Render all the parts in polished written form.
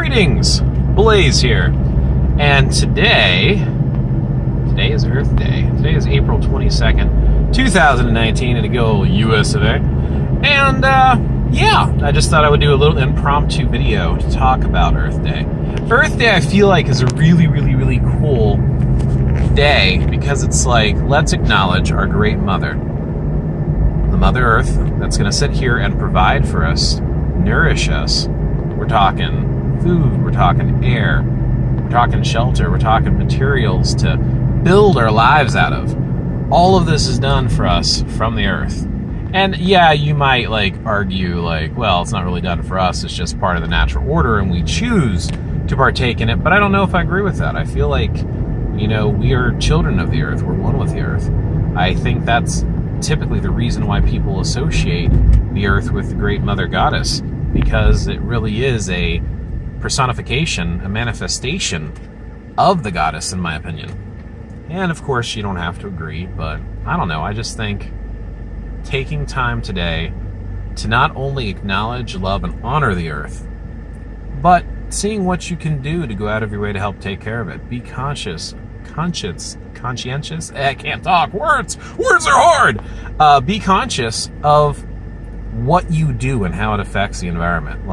Greetings, Blaze here, and today is Earth Day. Today is April 22nd, 2019, in a good old US of A. And I just thought I would do a little impromptu video to talk about Earth Day. Earth Day, I feel like, is a really cool day because it's like, let's acknowledge our great mother, the Mother Earth, that's going to sit here and provide for us, nourish us. We're talking food, we're talking air, we're talking shelter, we're talking materials to build our lives out of. All of this is done for us from the earth. And yeah, you might argue well, it's not really done for us, it's just part of the natural order and we choose to partake in it. But I don't know if I agree with that. I feel like, we are children of the earth, we're one with the earth. I think that's typically the reason why people associate the earth with the great mother goddess, because it really is a personification, a manifestation of the goddess, in my opinion. And of course, you don't have to agree, but I don't know. I just think taking time today to not only acknowledge, love, and honor the earth, but seeing what you can do to go out of your way to help take care of it. Be conscientious. I can't talk. Words are hard. Be conscious of what you do and how it affects the environment.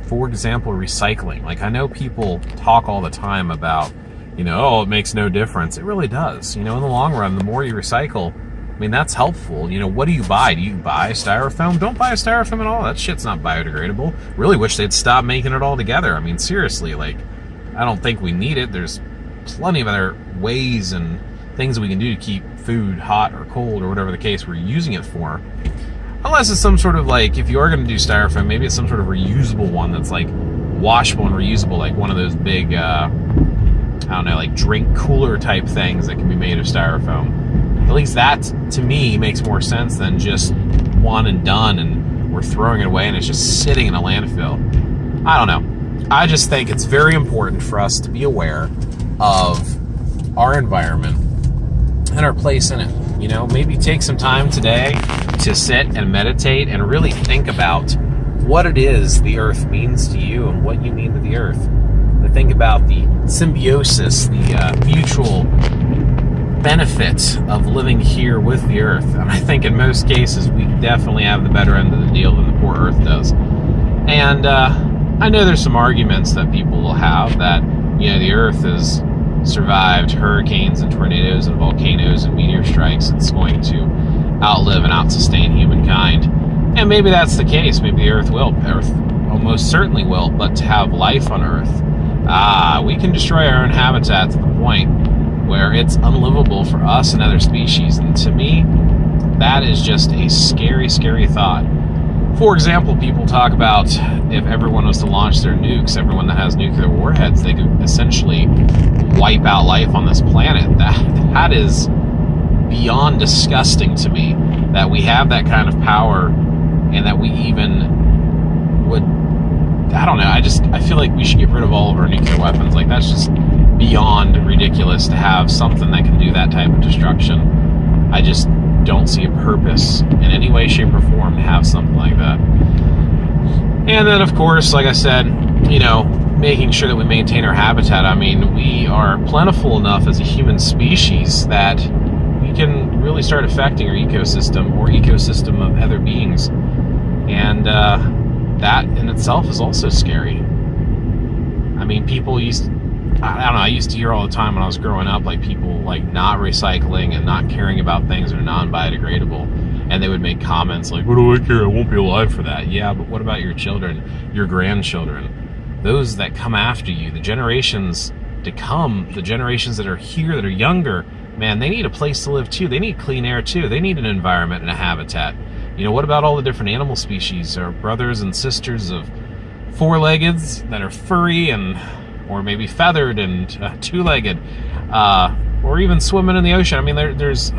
For example, recycling. I know people talk all the time about, it makes no difference. It really does. In the long run, the more you recycle, that's helpful. What do you buy? Do you buy styrofoam? Don't buy a styrofoam at all. That shit's not biodegradable. Really wish they'd stop making it all together. Seriously, I don't think we need it. There's plenty of other ways and things we can do to keep food hot or cold or whatever the case we're using it for. Unless it's some sort of if you are going to do styrofoam, maybe it's some sort of reusable one that's washable and reusable, one of those big, drink cooler type things that can be made of styrofoam. At least that, to me, makes more sense than just one and done and we're throwing it away and it's just sitting in a landfill. I don't know. I just think it's very important for us to be aware of our environment and our place in it. Maybe take some time today to sit and meditate and really think about what it is the earth means to you and what you mean to the earth. To think about the symbiosis, the mutual benefit of living here with the earth. And I think in most cases we definitely have the better end of the deal than the poor earth does. And I know there's some arguments that people will have that, the earth has survived hurricanes and tornadoes and volcanoes and meteor strikes. It's going to outlive and outsustain humankind. And maybe that's the case. Maybe the earth will. Earth almost certainly will. But to have life on earth, we can destroy our own habitat to the point where it's unlivable for us and other species. And to me, that is just a scary thought. For example, people talk about if everyone was to launch their nukes, everyone that has nuclear warheads, they could essentially wipe out life on this planet. That is beyond disgusting to me, that we have that kind of power and that we even would, I don't know, I feel like we should get rid of all of our nuclear weapons. That's just beyond ridiculous to have something that can do that type of destruction. I just don't see a purpose in any way, shape, or form to have something like that. And then, of course, like I said, making sure that we maintain our habitat. We are plentiful enough as a human species that we can really start affecting our ecosystem or ecosystem of other beings. And that in itself is also scary. People I used to hear all the time when I was growing up, people not recycling and not caring about things that are non-biodegradable. And they would make comments what do I care? I won't be alive for that. Yeah, but what about your children, your grandchildren, those that come after you, the generations to come, the generations that are here, that are younger? Man, they need a place to live too. They need clean air too. They need an environment and a habitat. What about all the different animal species, our brothers and sisters of four-leggeds that are furry or maybe feathered and two-legged, or even swimming in the ocean? There's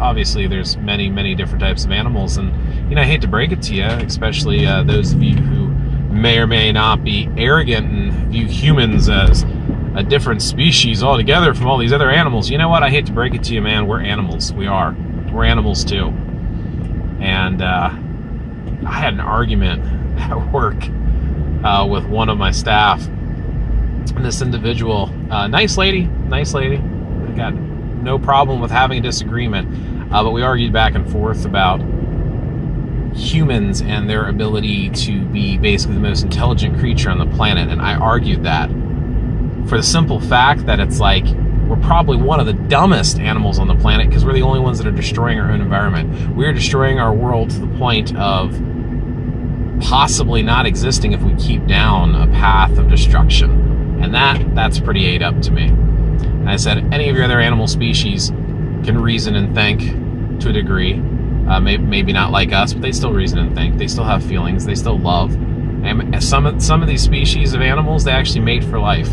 many different types of animals, and I hate to break it to you, especially those of you who may or may not be arrogant and view humans as a different species altogether from all these other animals. You know what? I hate to break it to you, man. We're animals. We are. We're animals too. And I had an argument at work with one of my staff And this individual, nice lady, I got no problem with having a disagreement, but we argued back and forth about humans and their ability to be basically the most intelligent creature on the planet. And I argued that for the simple fact that it's like, we're probably one of the dumbest animals on the planet because we're the only ones that are destroying our own environment. We're destroying our world to the point of possibly not existing if we keep down a path of destruction. And that's pretty ate up to me. And I said, any of your other animal species can reason and think to a degree. Maybe not like us, but they still reason and think. They still have feelings. They still love. And some of these species of animals, they actually mate for life.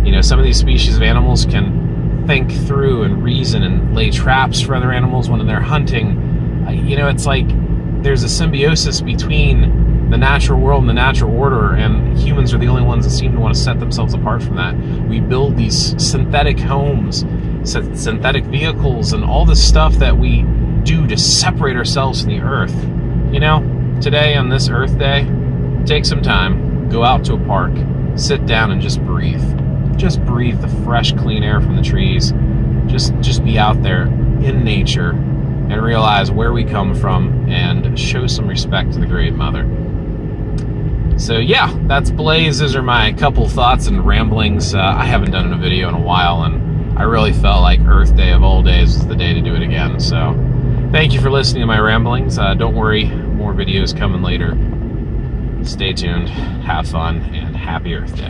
You know, some of these species of animals can think through and reason and lay traps for other animals when they're hunting. You know, it's like there's a symbiosis between the natural world and the natural order, and humans are the only ones that seem to want to set themselves apart from that. We build these synthetic homes, synthetic vehicles, and all this stuff that we do to separate ourselves from the earth. You know, today on this Earth Day, take some time, go out to a park, sit down and just breathe. Just breathe the fresh, clean air from the trees. Just be out there in nature and realize where we come from and show some respect to the Great Mother. So yeah, that's Blaze. Those are my couple thoughts and ramblings. I haven't done a video in a while, and I really felt like Earth Day of all days was the day to do it again. So thank you for listening to my ramblings. Don't worry, more videos coming later. Stay tuned, have fun, and happy Earth Day.